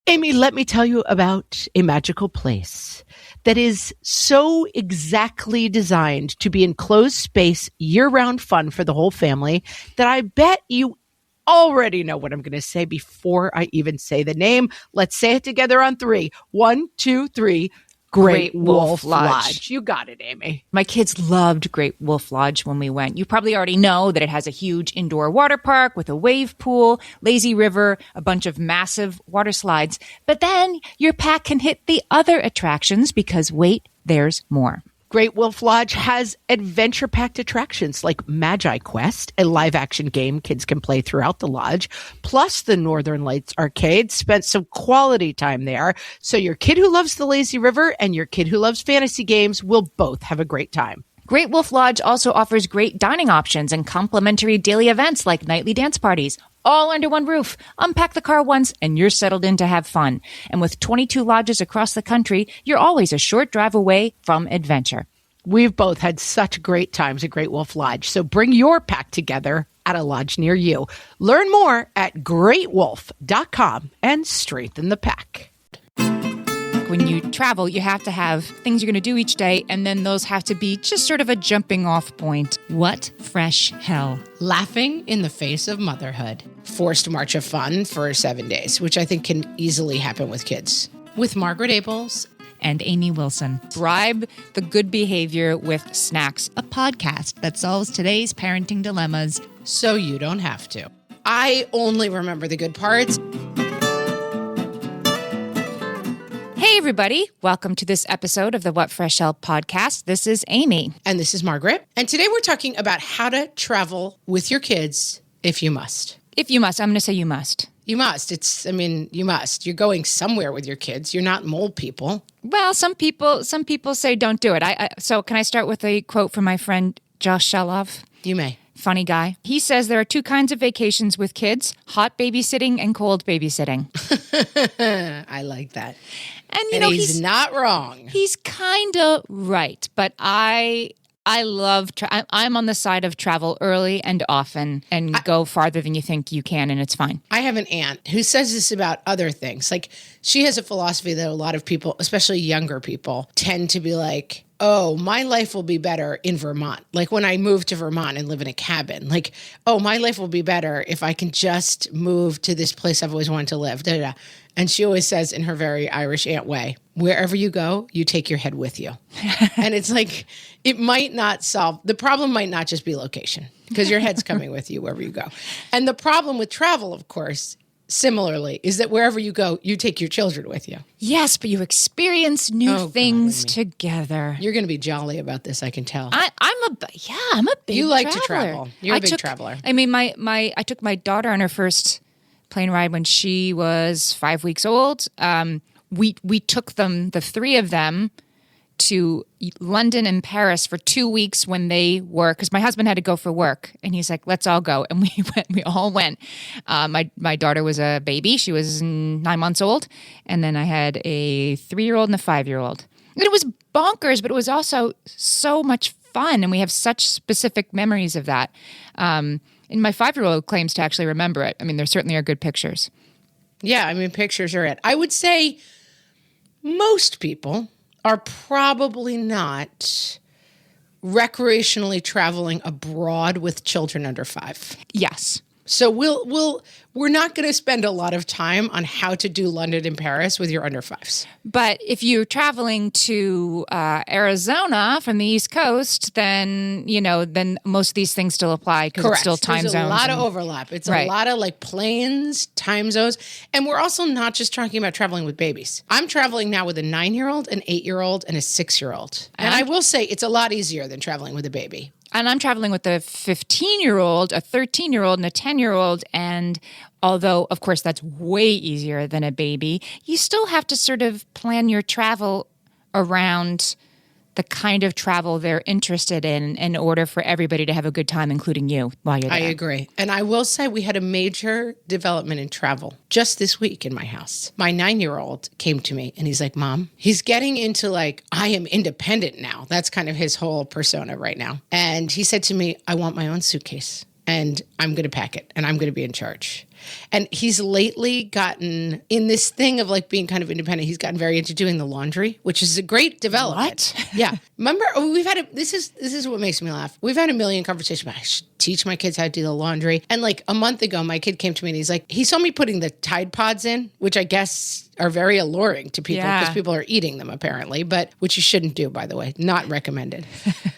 Amy, let me tell you about a magical place that is so exactly designed to be enclosed space, year-round fun for the whole family that I bet you already know what I'm going to say before I even say the name. Let's say it together on three. 1, 2, 3. Great Wolf Lodge. You got it, Amy. My kids loved Great Wolf Lodge when we went. You probably already know that it has a huge indoor water park with a wave pool, lazy river, a bunch of massive water slides. But then your pack can hit the other attractions because wait, there's more. Great Wolf Lodge has adventure-packed attractions like Magi Quest, a live-action game kids can play throughout the lodge, plus the Northern Lights Arcade. Spent some quality time there, so your kid who loves the lazy river and your kid who loves fantasy games will both have a great time. Great Wolf Lodge also offers great dining options and complimentary daily events like nightly dance parties, all under one roof. Unpack the car once and you're settled in to have fun. And with 22 lodges across the country, you're always a short drive away from adventure. We've both had such great times at Great Wolf Lodge, so bring your pack together at a lodge near you. Learn more at greatwolf.com and strengthen the pack. When you travel, you have to have things you're going to do each day, and then those have to be just sort of a jumping off point. What fresh hell? Laughing in the face of motherhood. Forced march of fun for 7 days, which I think can easily happen with kids. With Margaret Abels and Amy Wilson. Bribe the good behavior with snacks, a podcast that solves today's parenting dilemmas so you don't have to. I only remember the good parts. Hey, everybody. Welcome to this episode of the What Fresh Hell podcast. This is Amy. And this is Margaret. And today we're talking about how to travel with your kids if you must. If you must. I'm going to say you must. You must. You must. You're going somewhere with your kids. You're not mole people. Well, some people say don't do it. So can I start with a quote from my friend Josh Shelov? You may. Funny guy. He says there are two kinds of vacations with kids, hot babysitting and cold babysitting. I like that. And he's not wrong. He's kind of right, but I love, I'm on the side of travel early and often and go farther than you think you can, and it's fine. I have an aunt who says this about other things. Like, she has a philosophy that a lot of people, especially younger people, tend to be like, oh, my life will be better in Vermont. Like when I move to Vermont and live in a cabin, like, oh, my life will be better if I can just move to this place I've always wanted to live. Da, da, da. And she always says in her very Irish aunt way, wherever you go, you take your head with you. And it's like, it might not solve, the problem might not just be location, because your head's coming with you wherever you go. And the problem with travel, of course, similarly, is that wherever you go, you take your children with you. Yes, but you experience new things together. You're going to be jolly about this, I can tell. I'm a big You like traveler. to travel. You're a big traveler. I mean, I took my daughter on her first plane ride when she was 5 weeks old. We took them, the three of them, to London and Paris for 2 weeks when they were, because my husband had to go for work, and he's like, let's all go. And we went, we all went. My daughter was a baby. She was 9 months old. And then I had a 3-year-old and a 5-year-old. And it was bonkers, but it was also so much fun. And we have such specific memories of that. And my 5-year-old claims to actually remember it. I mean, there certainly are good pictures. Yeah, I mean, pictures are it. I would say most people are probably not recreationally traveling abroad with children under 5. Yes. So we're not going to spend a lot of time on how to do London and Paris with your under 5s. But if you're traveling to Arizona from the East Coast, then most of these things still apply because it's still time zones. There's a lot of overlap. It's a lot of like planes, time zones. And we're also not just talking about traveling with babies. I'm traveling now with a 9-year-old, an 8-year-old, and a 6-year-old. And I will say it's a lot easier than traveling with a baby. And I'm traveling with a 15-year-old, a 13-year-old, and a 10-year-old. And although, of course, that's way easier than a baby, you still have to sort of plan your travel around the kind of travel they're interested in order for everybody to have a good time, including you, while you're there. I agree. And I will say we had a major development in travel just this week in my house. My 9-year-old came to me and he's like, Mom, he's getting into like, I am independent now. That's kind of his whole persona right now. And he said to me, I want my own suitcase. and I'm going to pack it and I'm going to be in charge. And he's lately gotten in this thing of like being kind of independent. He's gotten very into doing the laundry, which is a great development. What? Yeah. Remember, this is what makes me laugh. We've had a million conversations about I should teach my kids how to do the laundry. And like a month ago, my kid came to me and he's like, he saw me putting the Tide Pods in, which I guess are very alluring to people because people are eating them apparently, but which you shouldn't do, by the way, not recommended.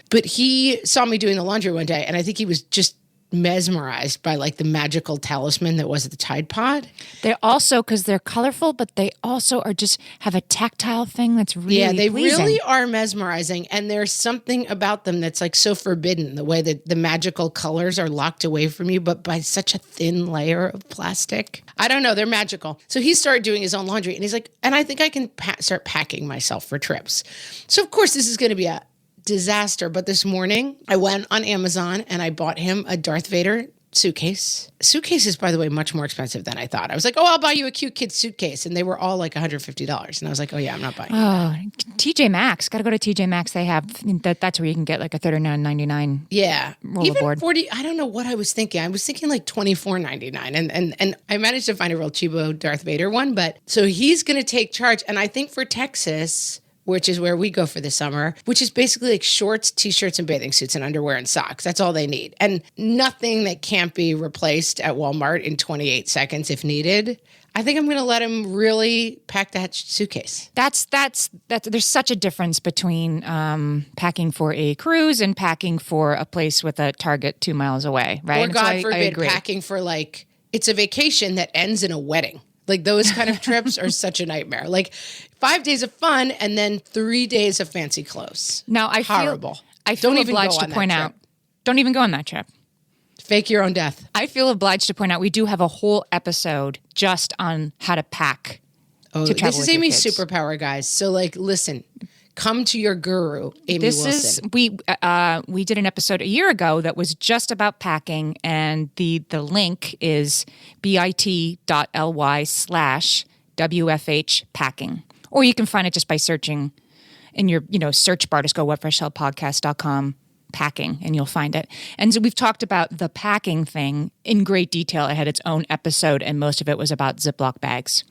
But he saw me doing the laundry one day and I think he was just mesmerized by like the magical talisman that was the Tide Pod. They also, because they're colorful, but they also are just have a tactile thing that's really they pleasing. really are mesmerizing. And there's something about them that's like so forbidden, the way that the magical colors are locked away from you, but by such a thin layer of plastic. I don't know. They're magical. So he started doing his own laundry and he's like, and I think I can start packing myself for trips. So of course this is going to be a disaster. But this morning I went on Amazon and I bought him a Darth Vader suitcase. Suitcase is, by the way, much more expensive than I thought. I was like, oh, I'll buy you a cute kid suitcase. And they were all like $150. And I was like, oh yeah, I'm not buying that. TJ Maxx. Got to go to TJ Maxx. They have, that's where you can get like a $39.99 rollerboard. 40, I don't know what I was thinking. I was thinking like $24.99. And I managed to find a real cheapo Darth Vader one. But so he's going to take charge. And I think for Texas, which is where we go for the summer, which is basically like shorts, t-shirts, and bathing suits and underwear and socks. That's all they need. And nothing that can't be replaced at Walmart in 28 seconds if needed. I think I'm going to let him really pack that suitcase. That's there's such a difference between packing for a cruise and packing for a place with a Target 2 miles away, right? Or God forbid, packing for like, it's a vacation that ends in a wedding. Like those kind of trips are such a nightmare. Like 5 days of fun and then 3 days of fancy clothes. Now I feel obliged to point out, don't even go on that trip. Fake your own death. I feel obliged to point out we do have a whole episode just on how to pack to travel with your kids. This is Amy's superpower, guys. So like, listen. Come to your guru, Amy Wilson. We did an episode a year ago that was just about packing, and the link is bit.ly/WFH packing. Or you can find it just by searching in your search bar. Just go whatfreshhellpodcast.com packing, and you'll find it. And so we've talked about the packing thing in great detail. It had its own episode, and most of it was about Ziploc bags.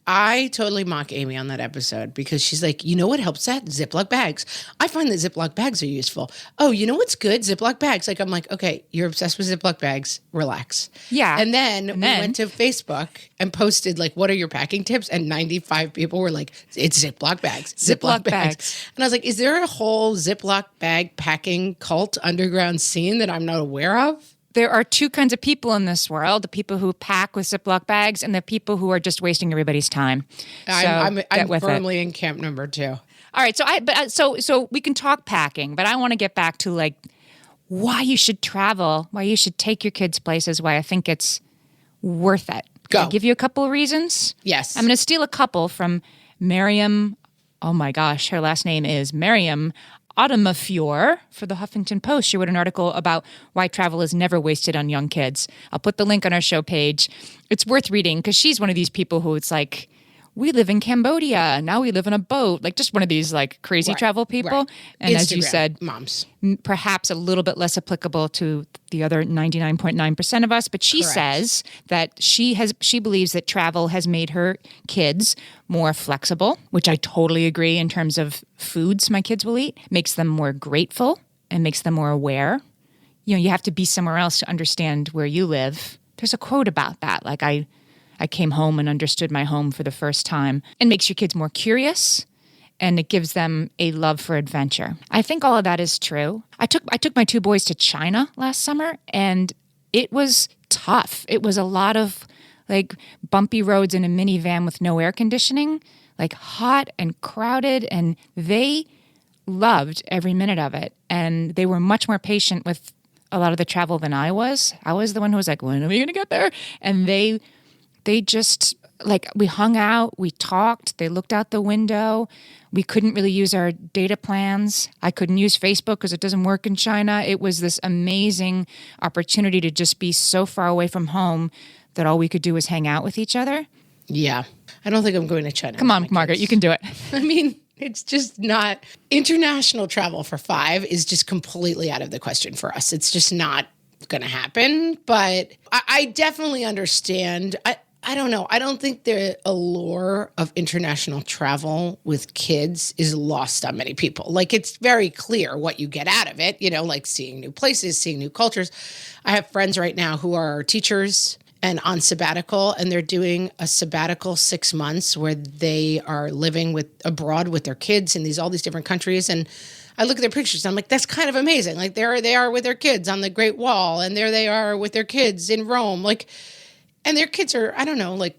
I totally mock Amy on that episode because she's like, you know what helps that? Ziploc bags. I find that Ziploc bags are useful. Oh, you know what's good? Ziploc bags. Like, I'm like, okay, you're obsessed with Ziploc bags. Relax. Yeah. And then we went to Facebook and posted like, what are your packing tips? And 95 people were like, it's Ziploc bags. Ziploc bags. And I was like, is there a whole Ziploc bag packing cult underground scene that I'm not aware of? There are two kinds of people in this world: the people who pack with Ziploc bags and the people who are just wasting everybody's time. I'm firmly in camp number 2. All right, so we can talk packing, but I want to get back to like why you should travel, why you should take your kids places, why I think it's worth it. Can I give you a couple of reasons? Yes. I'm going to steal a couple from Miriam. Oh my gosh, her last name is Miriam Automafior for the Huffington Post. She wrote an article about why travel is never wasted on young kids. I'll put the link on our show page. It's worth reading because she's one of these people who it's like, we live in Cambodia. Now we live in a boat. Like just one of these like crazy travel people. Right. And Instagram, as you said, moms, perhaps a little bit less applicable to the other 99.9% of us. But she says that she believes that travel has made her kids more flexible, which I totally agree in terms of foods my kids will eat, makes them more grateful and makes them more aware. You have to be somewhere else to understand where you live. There's a quote about that. Like I came home and understood my home for the first time. It makes your kids more curious, and it gives them a love for adventure. I think all of that is true. I took my 2 boys to China last summer, and it was tough. It was a lot of like bumpy roads in a minivan with no air conditioning, like hot and crowded, and they loved every minute of it. And they were much more patient with a lot of the travel than I was. I was the one who was like, when are we going to get there? And they just, like, we hung out, we talked, they looked out the window. We couldn't really use our data plans. I couldn't use Facebook because it doesn't work in China. It was this amazing opportunity to just be so far away from home that all we could do was hang out with each other. Yeah. I don't think I'm going to China. Come on, Margaret, you can do it. I mean, it's just not, international travel for 5 is just completely out of the question for us. It's just not going to happen. But I definitely understand. I don't know. I don't think the allure of international travel with kids is lost on many people. Like, it's very clear what you get out of it, like seeing new places, seeing new cultures. I have friends right now who are teachers and on sabbatical, and they're doing a sabbatical 6 months where they are living abroad with their kids in all these different countries. And I look at their pictures and I'm like, that's kind of amazing. Like, there they are with their kids on the Great Wall, and there they are with their kids in Rome. Like, and their kids are, I don't know, like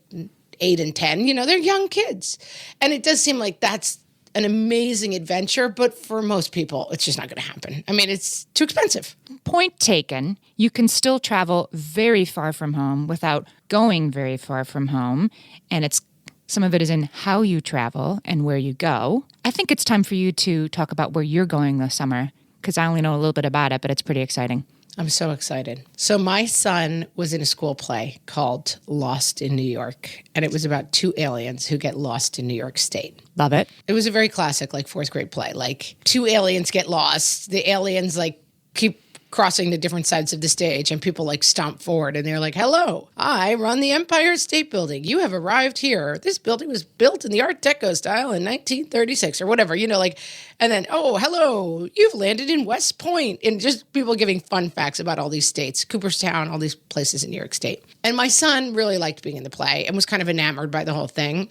8 and 10, they're young kids. And it does seem like that's an amazing adventure, but for most people, it's just not going to happen. I mean, it's too expensive. Point taken. You can still travel very far from home without going very far from home. And some of it is in how you travel and where you go. I think it's time for you to talk about where you're going this summer, because I only know a little bit about it, but it's pretty exciting. I'm so excited. So my son was in a school play called Lost in New York, and it was about 2 aliens who get lost in New York State. Love it. It was a very classic, 4th grade play. 2 aliens get lost. The aliens, keep crossing to different sides of the stage, and people stomp forward, and they're like, hello, I run the Empire State Building. You have arrived here. This building was built in the Art Deco style in 1936 or whatever, and then, oh, hello, you've landed in West Point, and just people giving fun facts about all these states, Cooperstown, all these places in New York State. And my son really liked being in the play and was kind of enamored by the whole thing.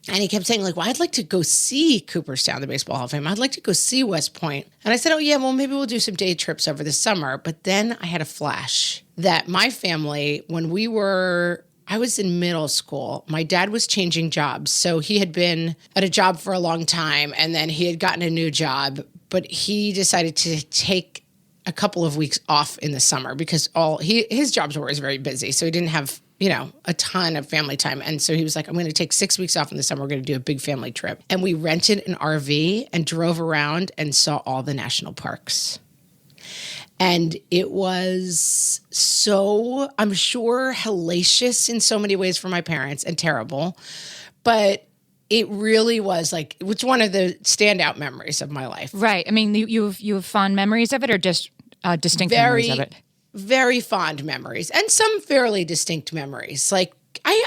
And he kept saying, well, I'd like to go see Cooperstown, the Baseball Hall of Fame. I'd like to go see West Point. And I said, oh, yeah, well, maybe we'll do some day trips over the summer. But then I had a flash that my family, I was in middle school, my dad was changing jobs. So he had been at a job for a long time, and then he had gotten a new job. But he decided to take a couple of weeks off in the summer because his jobs were always very busy. So he didn't have a ton of family time. And so he was like, I'm going to take 6 weeks off in the summer. We're going to do a big family trip. And we rented an RV and drove around and saw all the national parks. And it was so, I'm sure, hellacious in so many ways for my parents and terrible. But it really was it's one of the standout memories of my life. Right. I mean, you have fond memories of it, or just distinct memories of it? Very fond memories, and some fairly distinct memories. I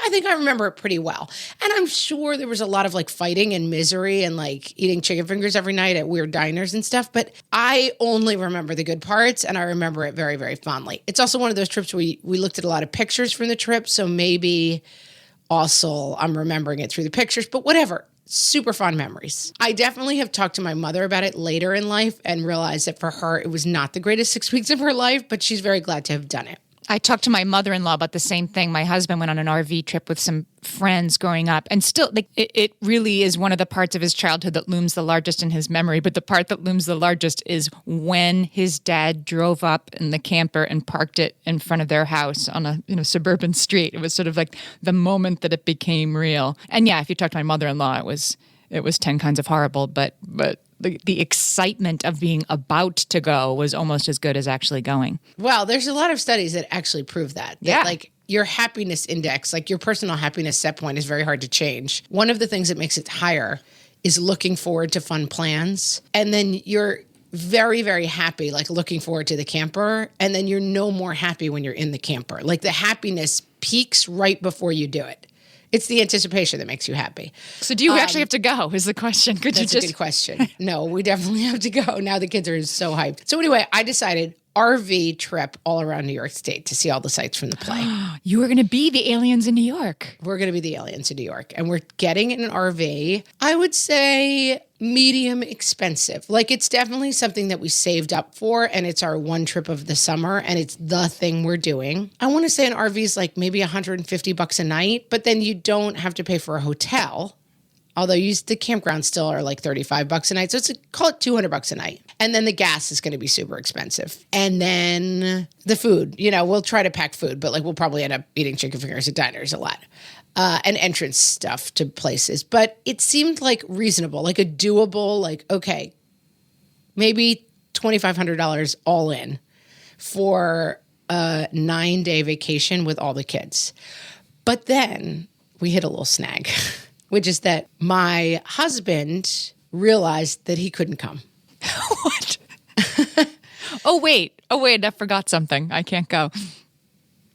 think I remember it pretty well. And I'm sure there was a lot of fighting and misery and eating chicken fingers every night at weird diners and stuff. But I only remember the good parts, and I remember it very, very fondly. It's also one of those trips where we looked at a lot of pictures from the trip. So maybe also I'm remembering it through the pictures, but whatever. Super fond memories. I definitely have talked to my mother about it later in life and realized that for her, it was not the greatest 6 weeks of her life, but she's very glad to have done it. I talked to my mother-in-law about the same thing. My husband went on an RV trip with some friends growing up, and still, it really is one of the parts of his childhood that looms the largest in his memory. But the part that looms the largest is when his dad drove up in the camper and parked it in front of their house on a suburban street. It was sort of the moment that it became real. And yeah, if you talk to my mother-in-law, it was 10 kinds of horrible, but the excitement of being about to go was almost as good as actually going. Well, there's a lot of studies that actually prove that. Yeah. Your happiness index, your personal happiness set point is very hard to change. One of the things that makes it higher is looking forward to fun plans. And then you're very, very happy, looking forward to the camper. And then you're no more happy when you're in the camper. The happiness peaks right before you do it. It's the anticipation that makes you happy. So do you actually have to go is the question. That's a good question. No, we definitely have to go. Now the kids are so hyped. So anyway, I decided RV trip all around New York State to see all the sights from the play. You were going to be the aliens in New York. We're going to be the aliens in New York. And we're getting in an RV, I would say medium expensive. It's definitely something that we saved up for, and it's our one trip of the summer, and it's the thing we're doing. I want to say an RV is maybe $150 a night, but then you don't have to pay for a hotel. Although the campgrounds still are $35 a night. So call it $200 a night. And then the gas is going to be super expensive. And then the food, we'll try to pack food, but we'll probably end up eating chicken fingers at diners a lot. And entrance stuff to places. But it seemed reasonable, a doable, okay, maybe $2,500 all in for a 9-day vacation with all the kids. But then we hit a little snag. Which is that my husband realized that he couldn't come. What? Oh, wait, I forgot something. I can't go.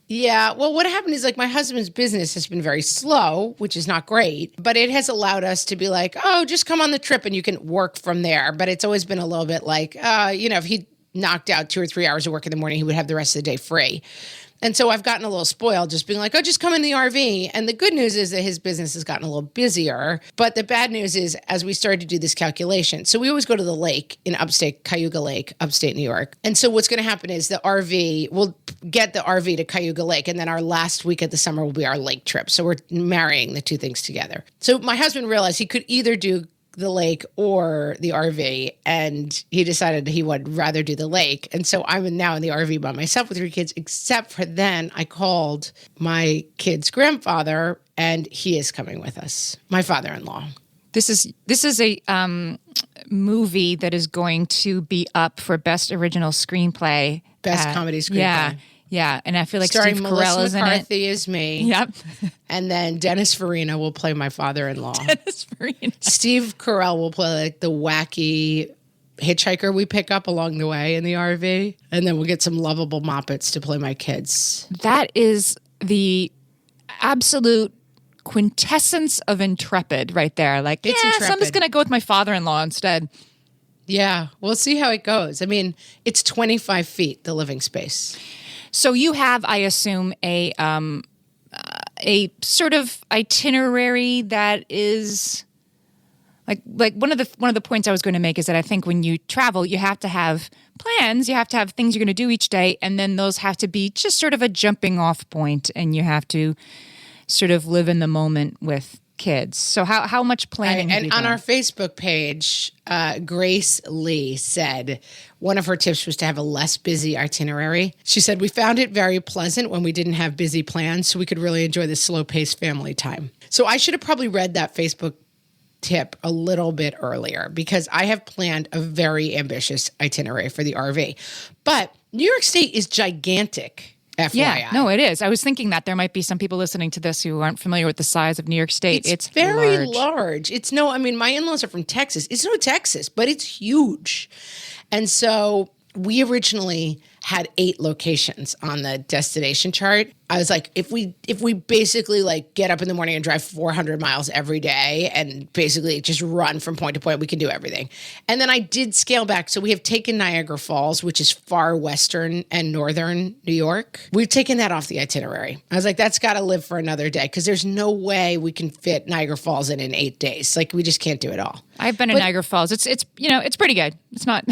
Yeah. Well, what happened is like my husband's business has been very slow, which is not great, but it has allowed us to be like, oh, just come on the trip and you can work from there. But it's always been a little bit like, if he knocked out 2 or 3 hours of work in the morning, he would have the rest of the day free. And so I've gotten a little spoiled just being like, oh, just come in the RV. And the good news is that his business has gotten a little busier. But the bad news is as we started to do this calculation, so we always go to the lake in upstate Cayuga Lake, upstate New York. And so what's going to happen is we'll get the RV to Cayuga Lake. And then our last week of the summer will be our lake trip. So we're marrying the two things together. So my husband realized he could either do the lake or the RV, and he decided he would rather do the lake. And so I'm now in the RV by myself with 3 kids, except for then I called my kid's grandfather, and he is coming with us, my father-in-law. This is a movie that is going to be up for Best Original Screenplay. Best comedy screenplay. Yeah, and I feel like starring Steve Melissa Carell is McCarthy in it. is me. Yep. And then Dennis Farina will play my father-in-law. Dennis Farina. Steve Carell will play like the wacky hitchhiker we pick up along the way in the RV. And then we'll get some lovable moppets to play my kids. That is the absolute quintessence of intrepid right there. Like, It's intrepid. So I'm just going to go with my father-in-law instead. Yeah, we'll see how it goes. I mean, it's 25 feet, the living space. So you have, I assume, a sort of itinerary that is like one of the points I was going to make is that I think when you travel, you have to have plans, you have to have things you're going to do each day, and then those have to be just sort of a jumping off point, and you have to sort of live in the moment with kids. So how much planning have you done? On our Facebook page, Grace Lee said one of her tips was to have a less busy itinerary. She said, we found it very pleasant when we didn't have busy plans, so we could really enjoy the slow-paced family time. So I should have probably read that Facebook tip a little bit earlier because I have planned a very ambitious itinerary for the RV. But New York State is gigantic. FYI. Yeah, no, it is. I was thinking that there might be some people listening to this who aren't familiar with the size of New York State. It's very large. My in-laws are from Texas. It's no Texas, but it's huge. And so we originally had 8 locations on the destination chart. I was like, if we basically like get up in the morning and drive 400 miles every day and basically just run from point to point, we can do everything. And then I did scale back. So we have taken Niagara Falls, which is far western and northern New York. We've taken that off the itinerary. I was like, that's got to live for another day because there's no way we can fit Niagara Falls in 8 days. Like we just can't do it all. I've been in Niagara Falls. It's pretty good. It's not.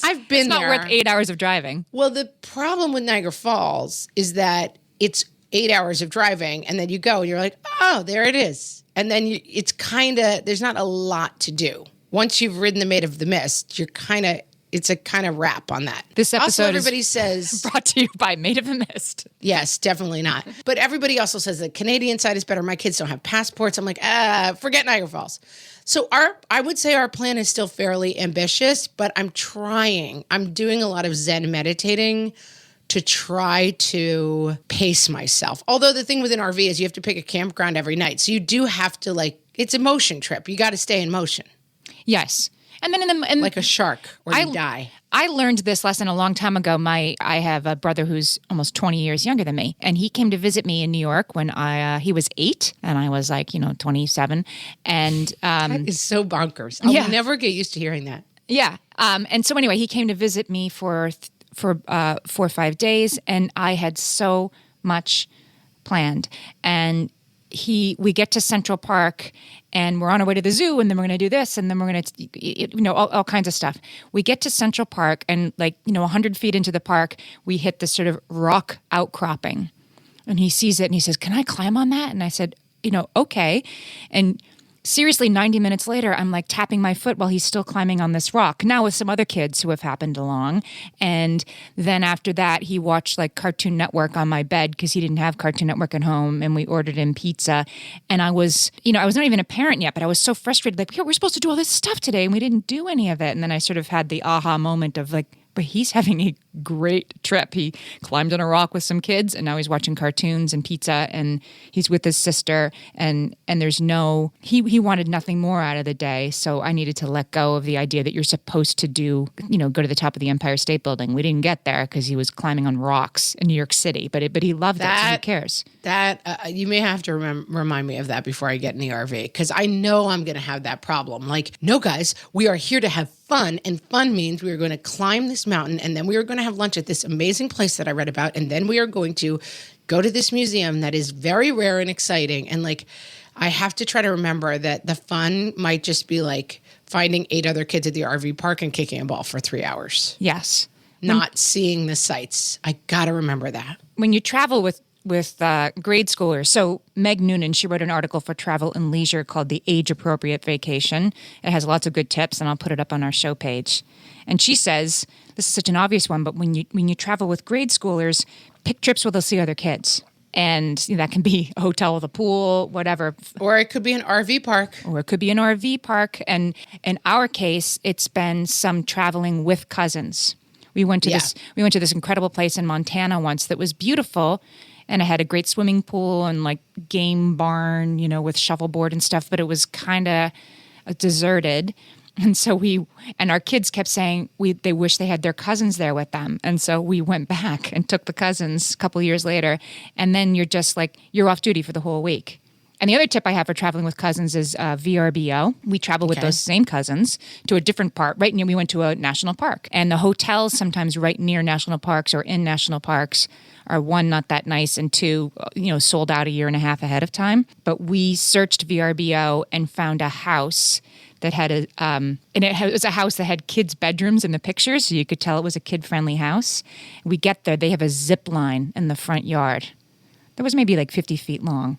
I've been there. It's not worth 8 hours of driving. Well, the problem with Niagara Falls is that it's 8 hours of driving and then you go and you're like, oh, there it is. And then it's kind of, there's not a lot to do. Once you've ridden the Maid of the Mist, it's a kind of wrap on that. This episode also, everybody says brought to you by Maid of the Mist. Yes, definitely not. But everybody also says the Canadian side is better. My kids don't have passports. I'm like, forget Niagara Falls. So I would say our plan is still fairly ambitious, but I'm trying. I'm doing a lot of Zen meditating to try to pace myself. Although the thing with an RV is you have to pick a campground every night. So you do have to it's a motion trip. You got to stay in motion. Yes. And then like a shark or you die. I learned this lesson a long time ago. I have a brother who's almost 20 years younger than me, and he came to visit me in New York when he was 8 and I was 27. And that is so bonkers. I'll never get used to hearing that. Yeah. And so anyway, he came to visit me for 4 or 5 days, and I had so much planned. And we get to Central Park and we're on our way to the zoo, and then we're going to do this, and then we're going to, all kinds of stuff. We get to Central Park, and 100 feet into the park, we hit this sort of rock outcropping, and he sees it and he says, "Can I climb on that?" And I said, okay. And seriously, 90 minutes later, I'm tapping my foot while he's still climbing on this rock. Now with some other kids who have happened along. And then after that, he watched Cartoon Network on my bed because he didn't have Cartoon Network at home. And we ordered him pizza. And I was, I was not even a parent yet, but I was so frustrated. We're supposed to do all this stuff today and we didn't do any of it. And then I sort of had the aha moment of but he's having a great trip. He climbed on a rock with some kids, and now he's watching cartoons and pizza, and he's with his sister, and there's no, he wanted nothing more out of the day, so I needed to let go of the idea that you're supposed to do, go to the top of the Empire State Building. We didn't get there because he was climbing on rocks in New York City, but he loved it, so who cares? That, you may have to remind me of that before I get in the RV, because I know I'm going to have that problem. Like, no, guys, we are here to have fun, and fun means we are going to climb this mountain, and then we are going to have lunch at this amazing place that I read about, and then we are going to go to this museum that is very rare and exciting. And like, I have to try to remember that the fun might just be like finding 8 other kids at the RV park and kicking a ball for 3 hours. Yes. Not seeing the sights. I got to remember that. When you travel with grade schoolers. So Meg Noonan, she wrote an article for Travel and Leisure called The Age-Appropriate Vacation. It has lots of good tips, and I'll put it up on our show page. And she says, this is such an obvious one, but when you travel with grade schoolers, pick trips where they'll see other kids. And that can be a hotel with a pool, whatever. Or it could be an RV park. And in our case, it's been some traveling with cousins. We went to this incredible place in Montana once that was beautiful, and it had a great swimming pool and like game barn, with shuffleboard and stuff, but it was kind of deserted. And so our kids kept saying they wish they had their cousins there with them. And so we went back and took the cousins a couple of years later. And then you're just like, you're off duty for the whole week. And the other tip I have for traveling with cousins is VRBO. We travel with those same cousins to a different park. Right near, we went to a national park. And the hotels sometimes right near national parks or in national parks are, 1, not that nice, and 2, sold out a year and a half ahead of time. But we searched VRBO and found a house that had it was a house that had kids' bedrooms in the pictures, so you could tell it was a kid-friendly house. We get there, they have a zip line in the front yard that was maybe like 50 feet long.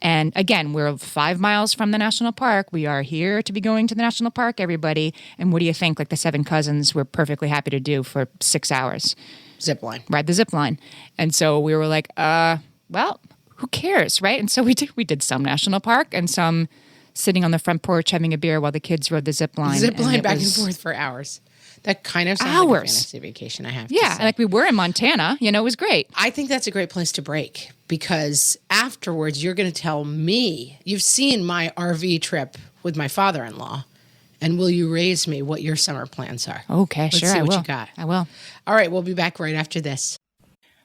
And again, we're 5 miles from the national park. We are here to be going to the national park, everybody. And what do you think? Like the 7 cousins were perfectly happy to do for 6 hours. Zip line. Ride the zip line. And so we were like, well, who cares, right? And so we did some national park and some sitting on the front porch having a beer while the kids rode the zip line. Zip line back and forth for hours. That kind of sounds like a fantasy vacation, I have to say. Yeah, like we were in Montana. It was great. I think that's a great place to break, because afterwards you're going to tell me, you've seen my RV trip with my father-in-law, and will you raise me what your summer plans are? Okay, Let's sure, see I what will. you got. I will. All right, we'll be back right after this.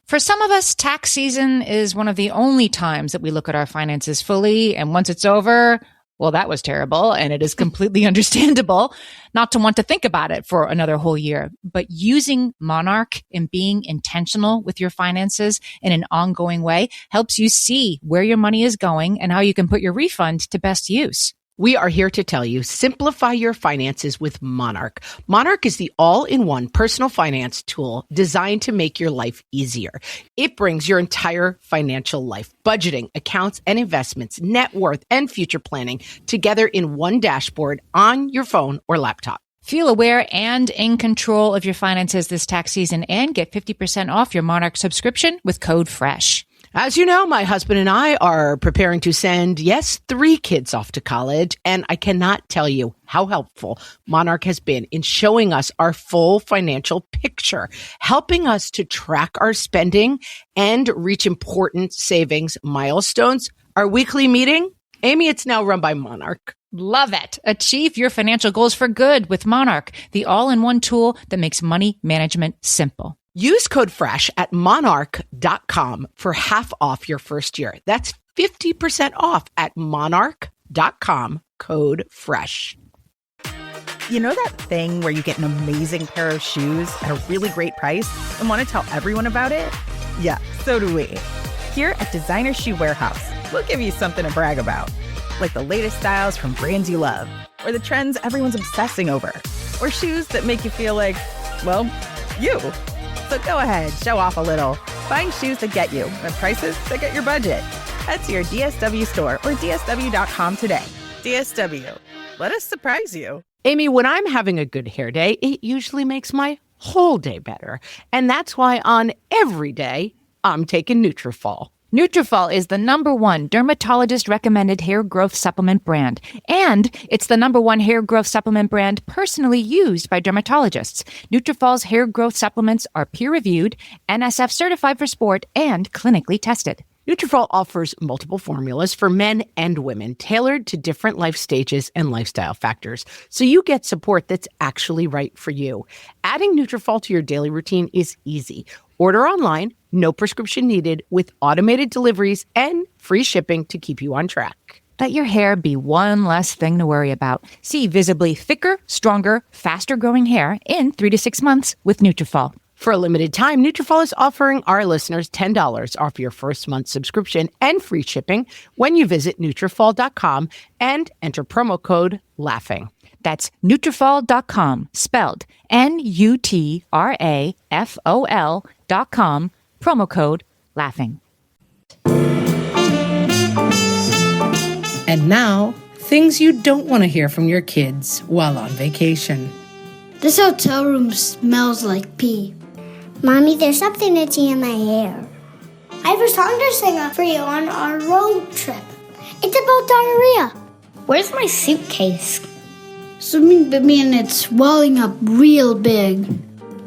For some of us, tax season is one of the only times that we look at our finances fully, and once it's over, well, that was terrible, and it is completely understandable not to want to think about it for another whole year. But using Monarch and being intentional with your finances in an ongoing way helps you see where your money is going and how you can put your refund to best use. We are here to tell you, simplify your finances with Monarch. Monarch is the all-in-one personal finance tool designed to make your life easier. It brings your entire financial life, budgeting, accounts and investments, net worth, and future planning together in one dashboard on your phone or laptop. Feel aware and in control of your finances this tax season and get 50% off your Monarch subscription with code FRESH. As you know, my husband and I are preparing to send, 3 kids off to college, and I cannot tell you how helpful Monarch has been in showing us our full financial picture, helping us to track our spending and reach important savings milestones. Our weekly meeting, Amy, it's now run by Monarch. Love it. Achieve your financial goals for good with Monarch, the all-in-one tool that makes money management simple. Use code FRESH at monarch.com for half off your first year. That's 50% off at monarch.com, code FRESH. You know that thing where you get an amazing pair of shoes at a really great price and want to tell everyone about it? Yeah, so do we. Here at Designer Shoe Warehouse, we'll give you something to brag about, like the latest styles from brands you love, or the trends everyone's obsessing over, or shoes that make you feel like, well, you. So go ahead, show off a little. Find shoes that get you at prices that get your budget. Head to your DSW store or DSW.com today. DSW, let us surprise you. Amy, when I'm having a good hair day, it usually makes my whole day better. And that's why on every day, I'm taking Nutrafol. Nutrafol is the #1 dermatologist-recommended hair growth supplement brand, and it's the #1 hair growth supplement brand personally used by dermatologists. Nutrafol's hair growth supplements are peer-reviewed, NSF certified for sport, and clinically tested. Nutrafol offers multiple formulas for men and women, tailored to different life stages and lifestyle factors, so you get support that's actually right for you. Adding Nutrafol to your daily routine is easy. Order online, no prescription needed, with automated deliveries and free shipping to keep you on track. Let your hair be one less thing to worry about. See visibly thicker, stronger, faster-growing hair in 3 to 6 months with Nutrafol. For a limited time, Nutrafol is offering our listeners $10 off your first month subscription and free shipping when you visit Nutrafol.com and enter promo code LAUGHING. That's Nutrafol.com, spelled Nutrafol.com, promo code LAUGHING. And now, things you don't want to hear from your kids while on vacation. This hotel room smells like pee. Mommy, there's something itchy in my hair. I have a song to sing for you on our road trip. It's about diarrhea. Where's my suitcase? Swimming baby and it's swelling up real big.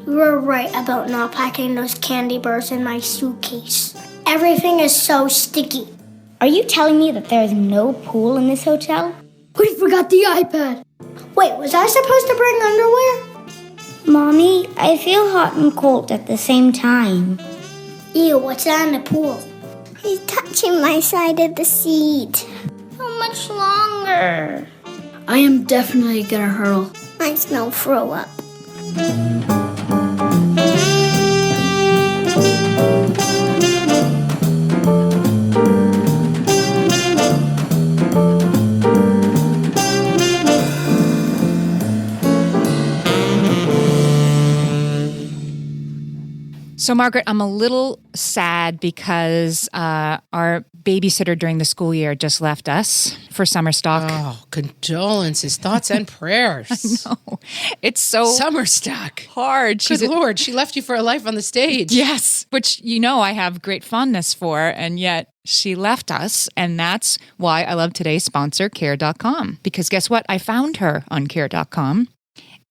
You were right about not packing those candy bars in my suitcase. Everything is so sticky. Are you telling me that there is no pool in this hotel? We forgot the iPad. Wait, was I supposed to bring underwear? Mommy, I feel hot and cold at the same time. Ew, what's that in the pool? He's touching my side of the seat. How much longer? I am definitely gonna hurl. I smell throw up. So, Margaret, I'm a little sad because our babysitter during the school year just left us for summer stock. Oh, condolences, thoughts and prayers. No, it's so Summer stock. hard. Good Lord, she left you for a life on the stage. Yes, which I have great fondness for, and yet she left us, and that's why I love today's sponsor, Care.com. Because guess what? I found her on Care.com.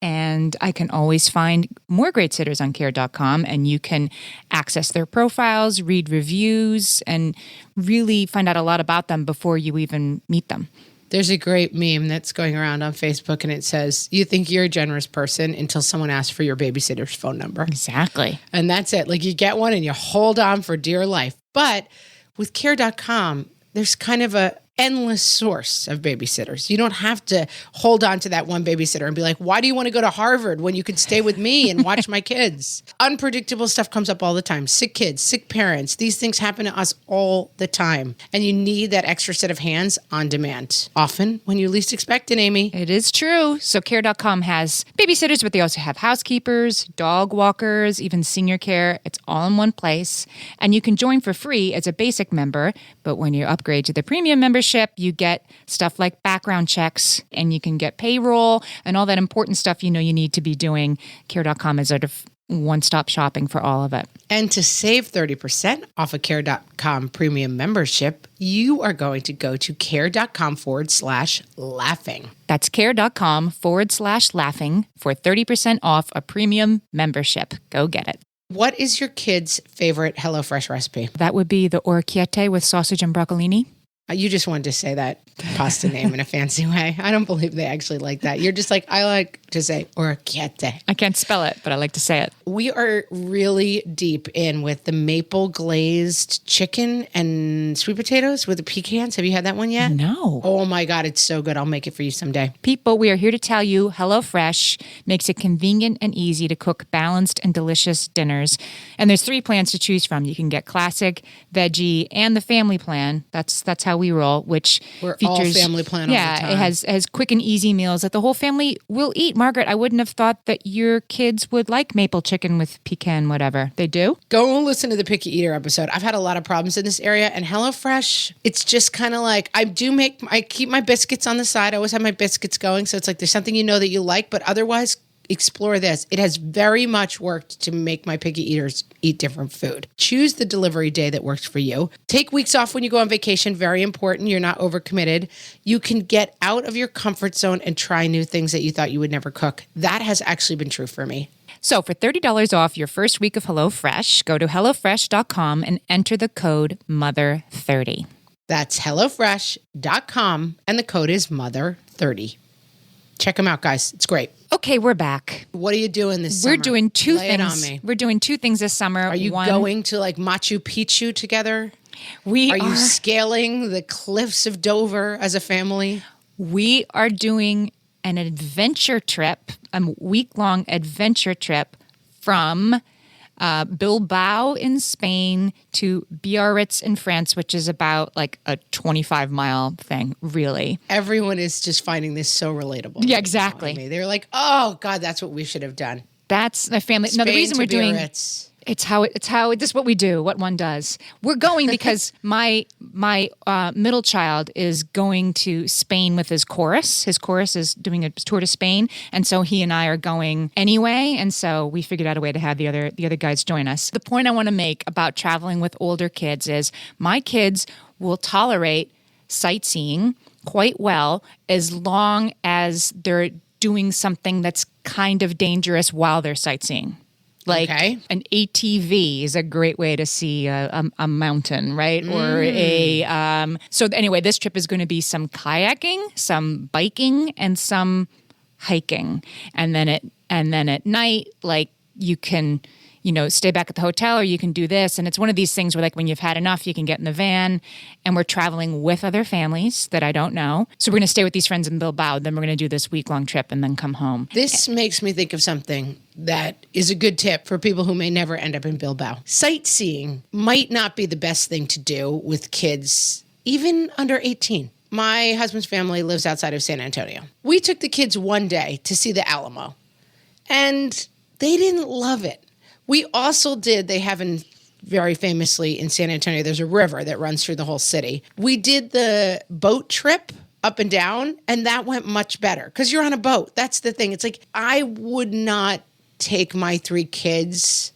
And I can always find more great sitters on Care.com, and you can access their profiles, read reviews, and really find out a lot about them before you even meet them. There's a great meme that's going around on Facebook, and it says, you think you're a generous person until someone asks for your babysitter's phone number. Exactly. And that's it. Like, you get one and you hold on for dear life. But with Care.com, there's kind of a endless source of babysitters. You don't have to hold on to that one babysitter and be like, why do you want to go to Harvard when you can stay with me and watch my kids? Unpredictable stuff comes up all the time. Sick kids, sick parents. These things happen to us all the time. And you need that extra set of hands on demand. Often when you least expect it, Amy. It is true. So Care.com has babysitters, but they also have housekeepers, dog walkers, even senior care. It's all in one place. And you can join for free as a basic member. But when you upgrade to the premium membership, you get stuff like background checks, and you can get payroll and all that important stuff you need to be doing. Care.com is sort of one-stop shopping for all of it. And to save 30% off a Care.com premium membership, you are going to go to care.com/laughing. That's care.com/laughing for 30% off a premium membership. Go get it. What is your kid's favorite HelloFresh recipe? That would be the orecchiette with sausage and broccolini. You just wanted to say that pasta name in a fancy way. I don't believe they actually like that. You're just like, I like to say orecchiette. I can't spell it, but I like to say it. We are really deep in with the maple glazed chicken and sweet potatoes with the pecans. Have you had that one yet? No. Oh my God, it's so good. I'll make it for you someday. People, we are here to tell you HelloFresh makes it convenient and easy to cook balanced and delicious dinners. And there's 3 plans to choose from. You can get classic, veggie, and the family plan. That's how we roll, which We're features all family plan all the time. it has quick and easy meals that the whole family will eat. Margaret, I wouldn't have thought that your kids would like maple chicken with pecan whatever. They do? Go and listen to the Picky Eater episode. I've had a lot of problems in this area, and HelloFresh, it's just kind of like, I keep my biscuits on the side. I always have my biscuits going, so it's like there's something that you like, but otherwise, explore this. It has very much worked to make my picky eaters eat different food. Choose the delivery day that works for you. Take weeks off when you go on vacation. Very important. You're not overcommitted. You can get out of your comfort zone and try new things that you thought you would never cook. That has actually been true for me. So for $30 off your first week of HelloFresh, go to HelloFresh.com and enter the code MOTHER30. That's HelloFresh.com, and the code is MOTHER30. Check them out, guys. It's great. Okay, we're back. What are you doing this summer? We're doing two Lay it on things. me. We're doing two things this summer. Are you going to like Machu Picchu together? Are you scaling the cliffs of Dover as a family? We are doing an adventure trip, a week-long adventure trip from Bilbao in Spain to Biarritz in France, which is about like a 25-mile thing, really. Everyone is just finding this so relatable. Yeah, exactly. They're like, oh, God, that's what we should have done. That's the family. No, the Spain reason to we're doing Biarritz. this is what we do, what one does. We're going because my middle child is going to Spain with his chorus. His chorus is doing a tour to Spain, and so he and I are going anyway. And so we figured out a way to have the other guys join us. The point I want to make about traveling with older kids is my kids will tolerate sightseeing quite well as long as they're doing something that's kind of dangerous while they're sightseeing. Like an ATV is a great way to see a mountain, right? Or so anyway, this trip is going to be some kayaking, some biking, and some hiking. And then at night, like you can, stay back at the hotel, or you can do this. And it's one of these things where like when you've had enough, you can get in the van, and we're traveling with other families that I don't know. So we're going to stay with these friends in Bilbao. Then we're going to do this week-long trip and then come home. This makes me think of something that is a good tip for people who may never end up in Bilbao. Sightseeing might not be the best thing to do with kids, even under 18. My husband's family lives outside of San Antonio. We took the kids one day to see the Alamo, and they didn't love it. We also they have very famously in San Antonio, there's a river that runs through the whole city. We did the boat trip up and down, and that went much better because you're on a boat. That's the thing. It's like I would not take my 3 kids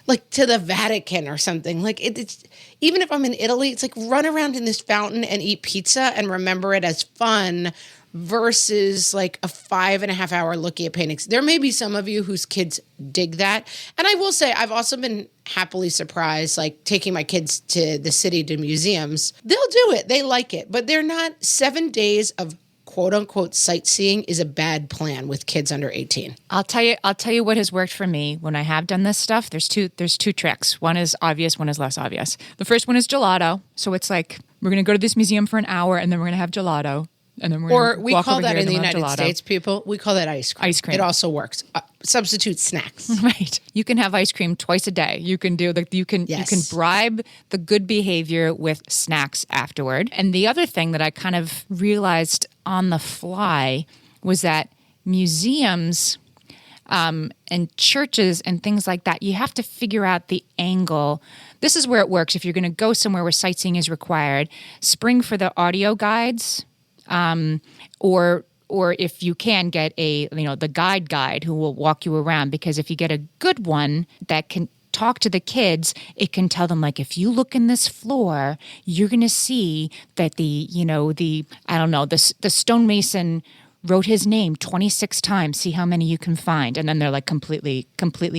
like to the Vatican or something. Like it's even if I'm in Italy, it's like run around in this fountain and eat pizza and remember it as fun versus like a 5.5 hour looking at paintings. There may be some of you whose kids dig that. And I will say, I've also been happily surprised, like taking my kids to the city to museums. They'll do it. They like it, but they're not 7 days of quote unquote sightseeing is a bad plan with kids under 18. I'll tell you what has worked for me when I have done this stuff. There's two tricks. One is obvious, one is less obvious. The first one is gelato. So it's like, we're going to go to this museum for an hour and then we're going to have gelato. And then we call that in the United States, people, we call that ice cream. Ice cream. It also works. Substitute snacks. Right. You can have ice cream twice a day. You can you can bribe the good behavior with snacks afterward. And the other thing that I kind of realized on the fly was that museums and churches and things like that, you have to figure out the angle. This is where it works. If you're going to go somewhere where sightseeing is required, spring for the audio guides. Or if you can get the guide who will walk you around, because if you get a good one that can talk to the kids, it can tell them like, if you look in this floor, you're going to see that the stonemason wrote his name 26 times. See how many you can find. And then they're like completely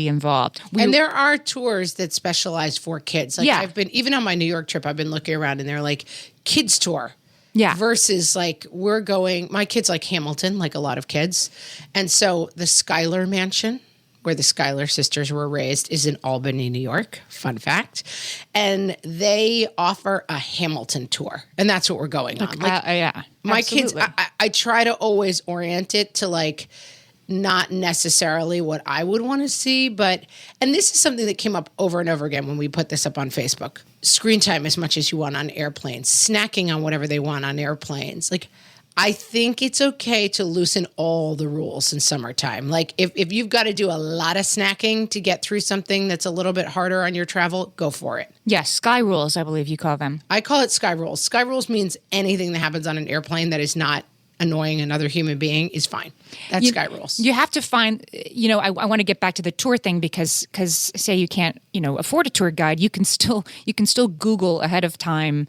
involved. And there are tours that specialize for kids. Like I've been, even on my New York trip, I've been looking around and they're like kids tour. Yeah. Versus like my kids like Hamilton, like a lot of kids. And so the Schuyler Mansion, where the Schuyler sisters were raised, is in Albany, New York. Fun fact. And they offer a Hamilton tour. And that's what we're going on. Yeah. My absolutely. kids, I try to always orient it to like not necessarily what I would want to see, and this is something that came up over and over again when we put this up on Facebook. Screen time as much as you want on airplanes, snacking on whatever they want on airplanes. Like, I think it's okay to loosen all the rules in summertime. Like, if you've got to do a lot of snacking to get through something that's a little bit harder on your travel, go for it. Yes, sky rules, I believe you call them. I call it sky rules. Sky rules means anything that happens on an airplane that is not annoying another human being is fine. That's Sky rules. You have to find, I want to get back to the tour thing because say you can't, afford a tour guide, you can still Google ahead of time,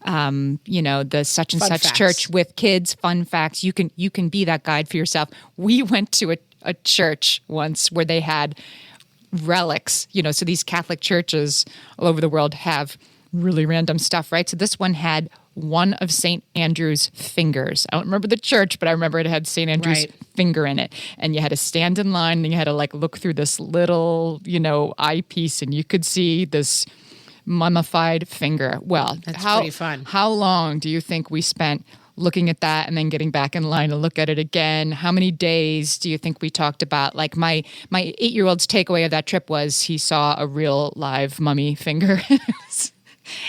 the such and Fun such facts. church with kids, fun facts. You can be that guide for yourself. We went to a church once where they had relics, so these Catholic churches all over the world have really random stuff, right? So this one had one of St. Andrew's fingers. I don't remember the church, but I remember it had St. Andrew's finger in it. And you had to stand in line and you had to look through this little, eyepiece and you could see this mummified finger. Well, that's pretty fun. How long do you think we spent looking at that and then getting back in line to look at it again? How many days do you think we talked about? My 8-year-old's takeaway of that trip was he saw a real live mummy finger.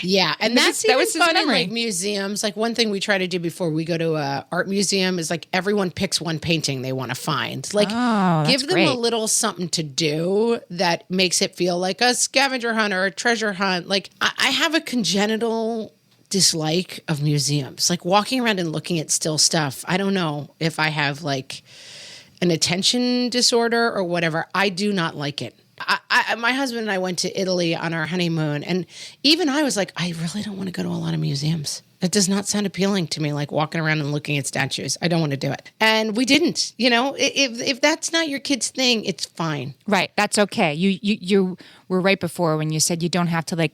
Yeah, and that that's even was his fun in memory. museums. One thing we try to do before we go to a art museum is everyone picks one painting they want to find. Give them great. a little something to do that makes it feel like a scavenger hunt or a treasure hunt. I have a congenital dislike of museums. Walking around and looking at still stuff. I don't know if I have an attention disorder or whatever. I do not like it. My husband and I went to Italy on our honeymoon, and even I was I really don't want to go to a lot of museums. It does not sound appealing to me, walking around and looking at statues. I don't want to do it. And we didn't. If that's not your kid's thing, it's fine. Right. That's okay. You were right before when you said you don't have to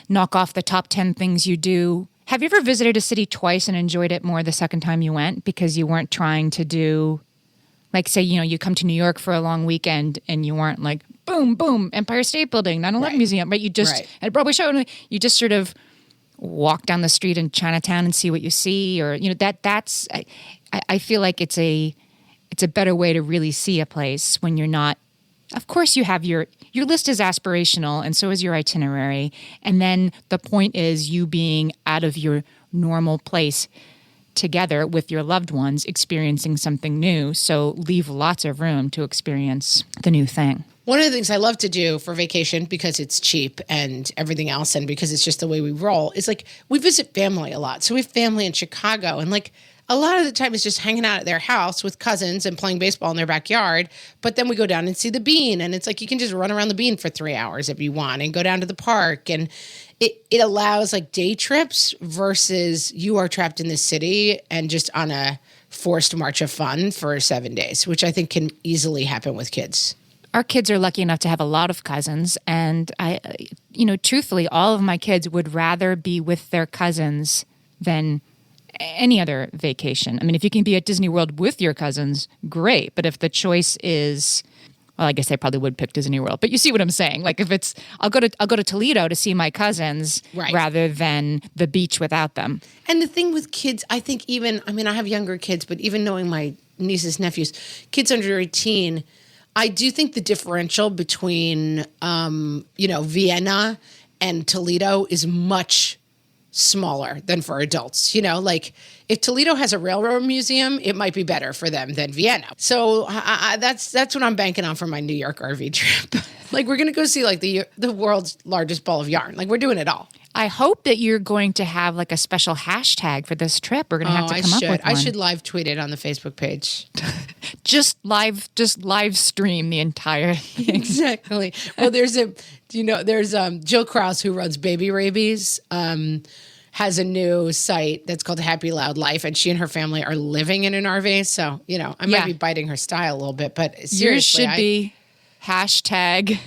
knock off the top 10 things you do. Have you ever visited a city twice and enjoyed it more the second time you went because you weren't trying to do, say, you come to New York for a long weekend and you weren't boom, boom, Empire State Building, 9/11 Museum, right? You just, at Broadway show, you just sort of walk down the street in Chinatown and see what you see, or, that's, I feel like it's a better way to really see a place when you're not, of course you have your list is aspirational and so is your itinerary. And then the point is you being out of your normal place together with your loved ones, experiencing something new. So leave lots of room to experience the new thing. One of the things I love to do for vacation, because it's cheap and everything else, and because it's just the way we roll, is we visit family a lot. So we have family in Chicago, and a lot of the time it's just hanging out at their house with cousins and playing baseball in their backyard. But then we go down and see the Bean, and it's you can just run around the Bean for 3 hours if you want and go down to the park. And it allows day trips versus you are trapped in the city and just on a forced march of fun for 7 days, which I think can easily happen with kids. Our kids are lucky enough to have a lot of cousins. And truthfully, all of my kids would rather be with their cousins than any other vacation. I mean, if you can be at Disney World with your cousins, great. But if the choice is, well, I guess I probably would pick Disney World. But you see what I'm saying? If it's, I'll go to Toledo to see my cousins rather than the beach without them. And the thing with kids, I think I have younger kids, but even knowing my nieces, nephews, kids under 18, I do think the differential between, Vienna and Toledo is much smaller than for adults. If Toledo has a railroad museum, it might be better for them than Vienna. So that's what I'm banking on for my New York RV trip. We're going to go see the world's largest ball of yarn. We're doing it all. I hope that you're going to have a special hashtag for this trip. We're going to have to come up with one. I should live tweet it on the Facebook page. just live stream the entire thing. Exactly. Well, there's Jill Krause, who runs Baby Rabies, has a new site that's called Happy Loud Life, and she and her family are living in an RV. So, I might be biting her style a little bit, but seriously. Yours should be hashtag.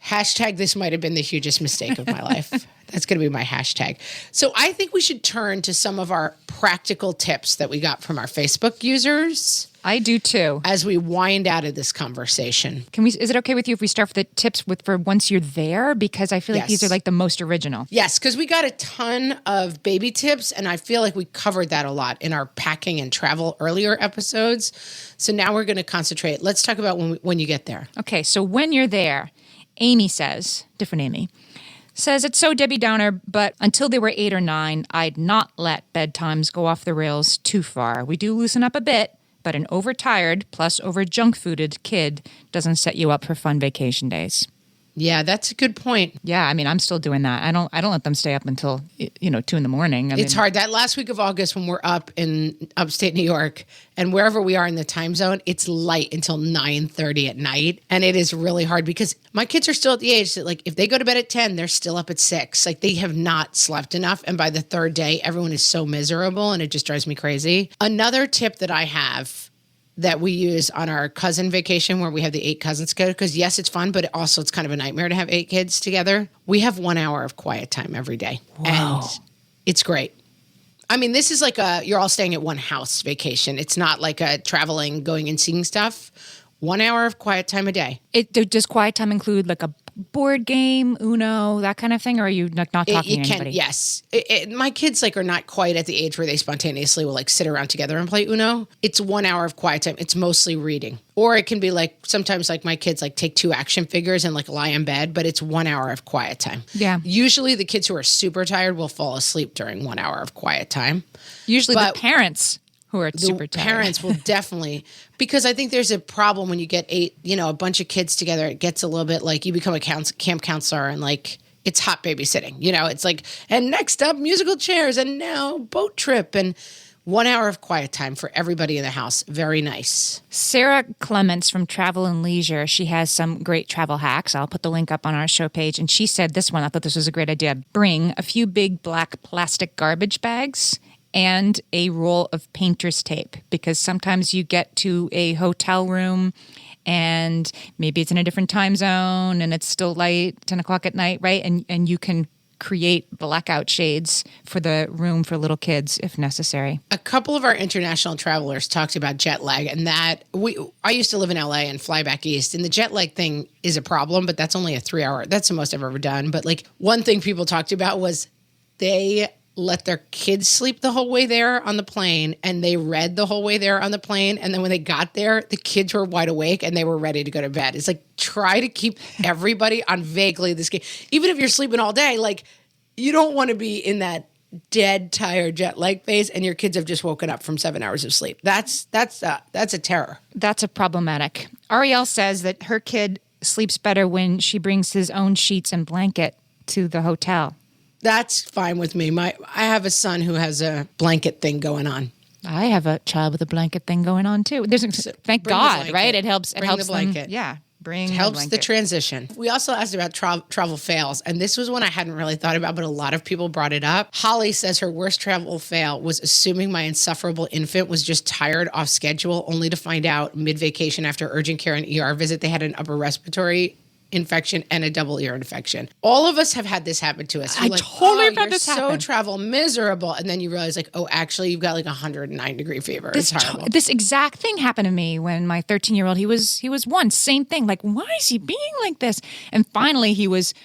Hashtag this might have been the hugest mistake of my life. That's going to be my hashtag. So I think we should turn to some of our practical tips that we got from our Facebook users. I do too. As we wind out of this conversation. Is it okay with you if we start with the tips for once you're there? Because I feel like these are the most original. Yes, because we got a ton of baby tips, and I feel like we covered that a lot in our packing and travel earlier episodes. So now we're going to concentrate. Let's talk about when you get there. Okay, so when you're there, Amy says, different Amy, says it's so Debbie Downer, but until they were 8 or 9, I'd not let bedtimes go off the rails too far. We do loosen up a bit, but an overtired plus over junk fooded kid doesn't set you up for fun vacation days. Yeah, that's a good point. Yeah, I mean, I'm still doing that. I don't let them stay up until 2 in the morning. It's hard. That last week of August when we're up in upstate New York and wherever we are in the time zone, it's light until 9:30 at night. And it is really hard because my kids are still at the age that, like, if they go to bed at 10, they're still up at 6. Like, they have not slept enough. And by the third day, everyone is so miserable and it just drives me crazy. Another tip that I have that we use on our cousin vacation where we have the 8 cousins go, because yes, it's fun, but also it's kind of a nightmare to have 8 kids together. We have 1 hour of quiet time every day. Wow. And it's great. I mean, this is like you're all staying at one house vacation. It's not like a traveling, going and seeing stuff. 1 hour of quiet time a day. Does quiet time include like a board game, Uno, that kind of thing? Or are you not talking to anybody? Yes. My kids are not quite at the age where they spontaneously will sit around together and play Uno. It's 1 hour of quiet time. It's mostly reading. Or it can be sometimes my kids take 2 action figures and lie in bed, but it's 1 hour of quiet time. Yeah. Usually the kids who are super tired will fall asleep during 1 hour of quiet time. Usually the parents who are super tired. Parents will definitely, because I think there's a problem when you get a bunch of kids together. It gets a little bit you become a camp counselor and it's hot babysitting. It's and next up musical chairs and now boat trip and 1 hour of quiet time for everybody in the house. Very nice. Sarah Clements from Travel and Leisure, she has some great travel hacks. I'll put the link up on our show page. And she said this one, I thought this was a great idea. Bring a few big black plastic garbage bags and a roll of painter's tape, because sometimes you get to a hotel room and maybe it's in a different time zone and it's still light, 10 o'clock at night, right? And you can create blackout shades for the room for little kids if necessary. A couple of our international travelers talked about jet lag, and that I used to live in LA and fly back east, and the jet lag thing is a problem, but that's only a 3 hour. That's the most I've ever done. But one thing people talked about was they let their kids sleep the whole way there on the plane, and they read the whole way there on the plane. And then when they got there, the kids were wide awake and they were ready to go to bed. It's try to keep everybody on vaguely this game. Even if you're sleeping all day, you don't want to be in that dead, tired jet lag phase and your kids have just woken up from 7 hours of sleep. That's a terror. That's a problematic. Ariel says that her kid sleeps better when she brings his own sheets and blanket to the hotel. That's fine with me. I have a son who has a blanket thing going on. I have a child with a blanket thing going on too. Thank God, right? It helps. Bring the blanket. Them, yeah. Helps the transition. We also asked about travel fails, and this was one I hadn't really thought about, but a lot of people brought it up. Holly says her worst travel fail was assuming my insufferable infant was just tired off schedule, only to find out mid-vacation after urgent care and ER visit they had an upper respiratory infection and a double ear infection. All of us have had this happen to us. I totally have had this happen. So travel miserable, and then you realize actually you've got 109-degree fever. It's horrible. This exact thing happened to me when my 13-year-old, he was 1, same thing. Why is he being like this? And finally he was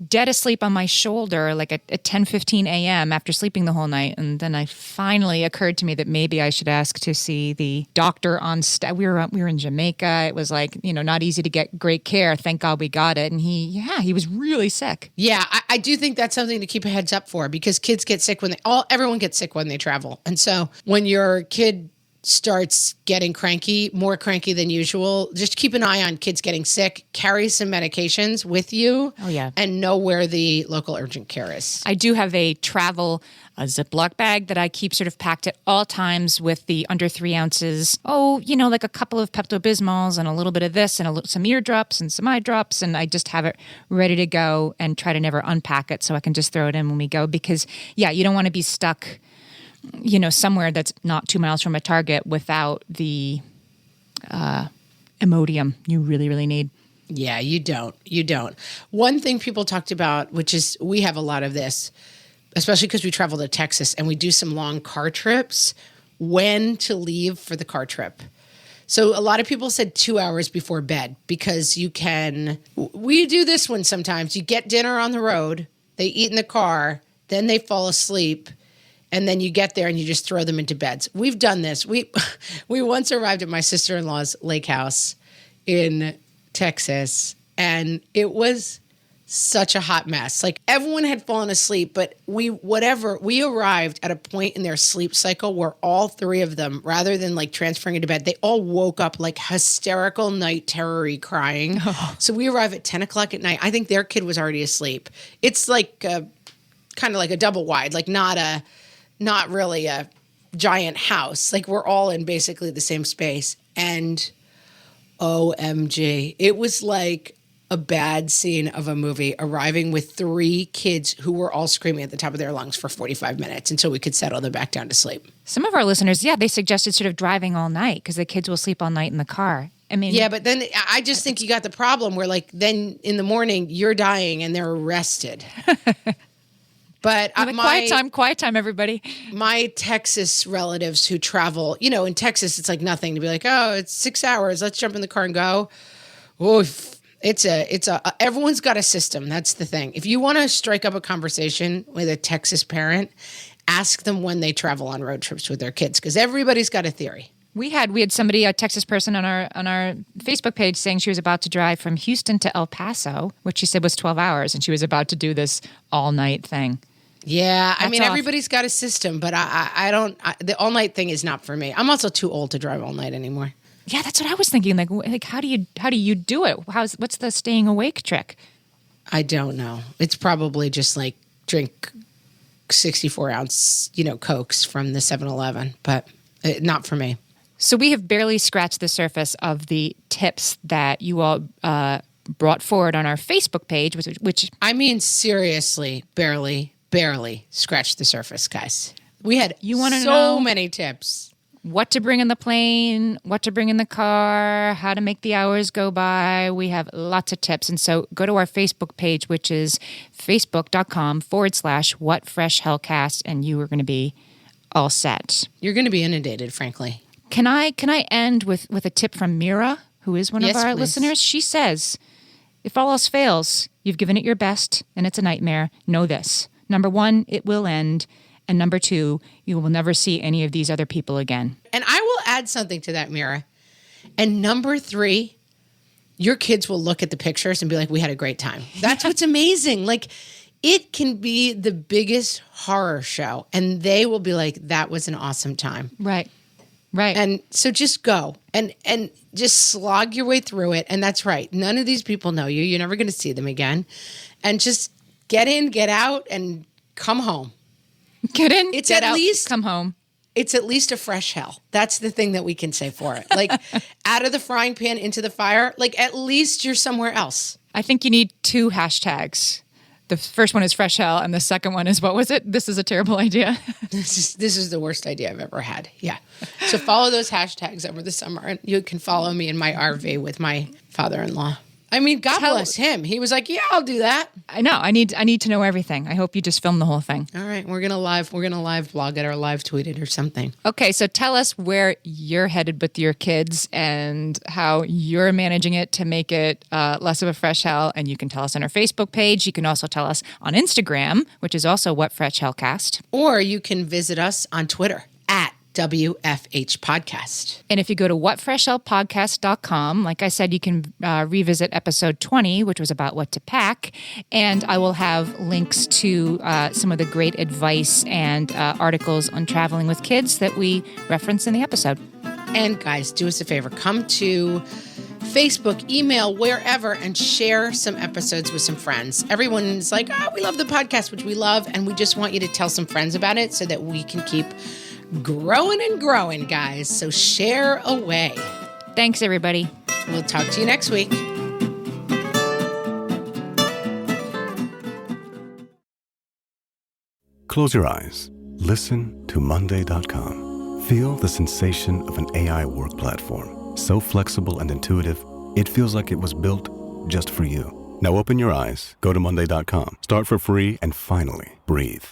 dead asleep on my shoulder at 10:15 a.m. after sleeping the whole night. And then I finally occurred to me that maybe I should ask to see the doctor on staff. We were in Jamaica. It was not easy to get great care. Thank God we got it. And he was really sick. Yeah, I do think that's something to keep a heads up for, because kids get sick everyone gets sick when they travel. And so when your kid starts getting more cranky than usual, just keep an eye on kids getting sick. Carry some medications with you. Oh, yeah. And know where the local urgent care is. I do have a Ziploc bag that I keep sort of packed at all times with the under 3 ounces. A couple of Pepto-Bismols and a little bit of this and some eardrops and some eye drops. And I just have it ready to go and try to never unpack it so I can just throw it in when we go. Because, you don't want to be stuck somewhere that's not 2 miles from a Target without the Imodium you really, really need. Yeah, you don't. One thing people talked about, which is we have a lot of this, especially because we travel to Texas and we do some long car trips, when to leave for the car trip. So a lot of people said 2 hours before bed, because we do this one sometimes. You get dinner on the road, they eat in the car, then they fall asleep. And then you get there and you just throw them into beds. We've done this. We once arrived at my sister-in-law's lake house in Texas, and it was such a hot mess. Like everyone had fallen asleep, but we arrived at a point in their sleep cycle where all three of them, rather than like transferring into bed, they all woke up like hysterical night terror-y crying. So we arrived at 10 o'clock at night. I think their kid was already asleep. It's like kind of like a double wide, like not really a giant house. Like we're all in basically the same space. And OMG, it was like a bad scene of a movie, arriving with three kids who were all screaming at the top of their lungs for 45 minutes until we could settle them back down to sleep. Some of our listeners, they suggested sort of driving all night because the kids will sleep all night in the car. I mean, yeah, but then I just think you got the problem where like then in the morning you're dying and they're arrested. But quiet time, everybody. My Texas relatives who travel, in Texas, it's like nothing to be like, oh, it's 6 hours. Let's jump in the car and go. Oof. Everyone's got a system. That's the thing. If you want to strike up a conversation with a Texas parent, ask them when they travel on road trips with their kids, because everybody's got a theory. We had somebody, a Texas person on our Facebook page saying she was about to drive from Houston to El Paso, which she said was 12 hours, and she was about to do this all night thing. Yeah, I mean, everybody's got a system, but I don't, the all night thing is not for me. I'm also too old to drive all night anymore. Yeah, that's what I was thinking. Like, how do you do it? What's the staying awake trick? I don't know. It's probably just like drink 64-ounce, Cokes from the 7-Eleven, but not for me. So we have barely scratched the surface of the tips that you all brought forward on our Facebook page, which I mean, seriously, barely scratched the surface, guys. We had so many tips. What to bring in the plane, what to bring in the car, how to make the hours go by. We have lots of tips. And so go to our Facebook page, which is facebook.com/whatfreshhellcast, and you are going to be all set. You're going to be inundated, frankly. Can I end with a tip from Mira, who is one of our listeners? She says, if all else fails, you've given it your best and it's a nightmare, know this. Number 1, it will end. And number 2, you will never see any of these other people again. And I will add something to that, Mira. And number 3, your kids will look at the pictures and be like, we had a great time. That's what's amazing. Like, it can be the biggest horror show, and they will be like, that was an awesome time. Right. And so just go and just slog your way through it. And that's right. None of these people know you. You're never going to see them again. And just get in, get out, and come home. Get in, get out, come home. It's at least a fresh hell. That's the thing that we can say for it. Like, out of the frying pan into the fire, like, at least you're somewhere else. I think you need 2 hashtags. The first one is fresh hell, and the second one is, what was it? This is a terrible idea. This is the worst idea I've ever had. Yeah. So follow those hashtags over the summer, and you can follow me in my RV with my father-in-law. I mean, God bless him. He was like, yeah, I'll do that. I know. I need to know everything. I hope you just film the whole thing. All right. We're going to live blog it or live tweet it or something. Okay. So tell us where you're headed with your kids and how you're managing it to make it less of a fresh hell. And you can tell us on our Facebook page. You can also tell us on Instagram, which is also What Fresh Hellcast. Or you can visit us on Twitter at WFH Podcast. And if you go to whatfreshhellpodcast.com, like I said, you can revisit episode 20, which was about what to pack. And I will have links to some of the great advice and articles on traveling with kids that we reference in the episode. And guys, do us a favor. Come to Facebook, email, wherever, and share some episodes with some friends. Everyone's like, oh, we love the podcast, which we love. And we just want you to tell some friends about it so that we can keep growing and growing, guys. So share away. Thanks, everybody. We'll talk to you next week. Close your eyes. Listen to Monday.com. Feel the sensation of an AI work platform. So flexible and intuitive, it feels like it was built just for you. Now open your eyes, go to Monday.com, start for free, and finally breathe.